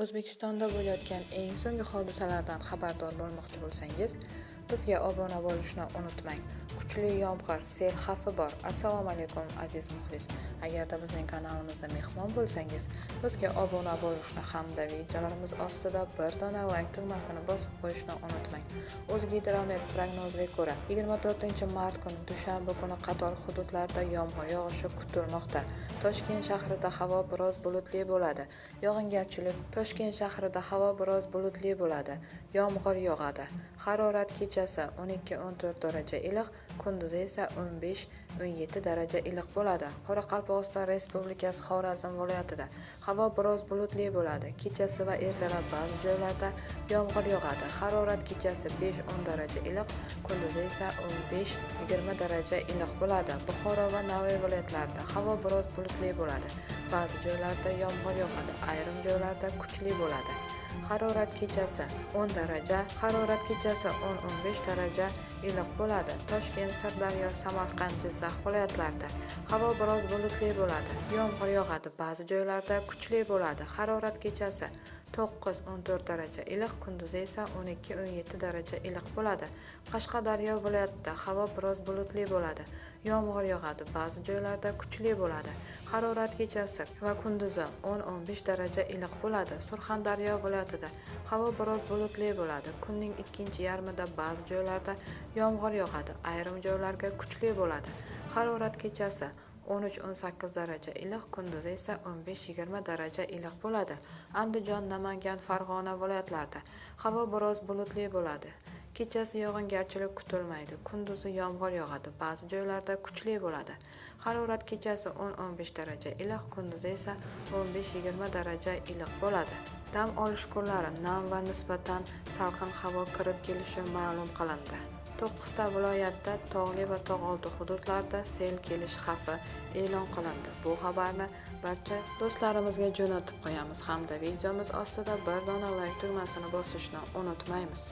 O'zbekistonda bo'layotgan eng so'nggi hodisalardan xabardor bo'lmoqchi bo'lsangiz, bizga obuna bo'lishni unutmang. Kuchli yomg'ir, sel xavfi bor. Assalomu alaykum aziz muxlis. Agarda bizning kanalimizda mehmon bo'lsangiz, bizga obuna bo'lishni hamda videolarimiz ostida bir dona like tugmasini bosib qo'yishni unutmang. O'zgidromet prognoziga ko'ra, 24-mart kuni dushanba kuni qator hududlarda yomg'ir yog'ishi kutilmoqda. Toshkent shahrida havo biroz bulutli bo'ladi. Yog'ingarchilik Toshkent shahrida havo biroz bulutli bo'ladi. Yomg'ir yog'adi. Harorat kechasi 12-14 daraja iliq, kunduzi esa 15-17 daraja iliq bo'ladi. Qoraqalpog'iston Respublikasi Xorazm viloyatida havo biroz bulutli bo'ladi. Kechasi va ertalab ba'zi joylarda yomg'ir yog'adi. Harorat kechasi 5-10 daraja iliq, kunduzi esa 15-20 daraja iliq bo'ladi. Buxoro va Navoiy viloyatlarida havo biroz bulutli bo'ladi. Ba'zi joylarda yomg'ir yog'adi, ayrim joylarda kuchli bo'ladi. Harorat kechasi 10 daraja, harorat kechasi 10-15 daraja iliq bo'ladi. Toshkent, Sirdaryo, Samarqand, Jizzax viloyatlarida havo biroz bulutli bo'ladi. Yomg'ir yog'adi, ba'zi joylarda kuchli bo'ladi. Harorat kechasi 9-14 daraja iliq, kunduzi esa 12-17 daraja iliq bo'ladi. Qashqadaryo viloyatida havo biroz bulutli bo'ladi. Yomg'ir yog'adi, ba'zi joylarda kuchli bo'ladi. Harorat kechasi va kunduzi 10-15 daraja iliq bo'ladi. Surxondaryo viloyatida havo biroz bulutli bo'ladi. Kunning ikkinchi yarmida ba'zi joylarda yomg'ir yog'adi, ayrim joylarga kuchli bo'ladi. Harorat kechasi 13-18 daraja iliq, kunduzi esa 15-20 daraja iliq bo'ladi. Andijon, Namangan, Farg'ona viloyatlarida havo biroz bulutli bo'ladi. Kechasi yog'ingarchilik kutilmaydi. Kunduzi yomg'ir yog'adi, ba'zi joylarda kuchli bo'ladi. Harorat kechasi 10-15 daraja iliq, kunduzi esa 15-20 daraja iliq bo'ladi. Dam olish kunlari nam va nisbatan salqin havo kirib kelishi ma'lum qilindi. 9 ta viloyatda tog'li va tog'oldi hududlarda sel kelish xavfi e'lon qilindi. Bu xabarni barcha do'stlarimizga jo'natib qo'yamiz hamda videomiz ostida bir dona like tugmasini bosishni unutmaymiz.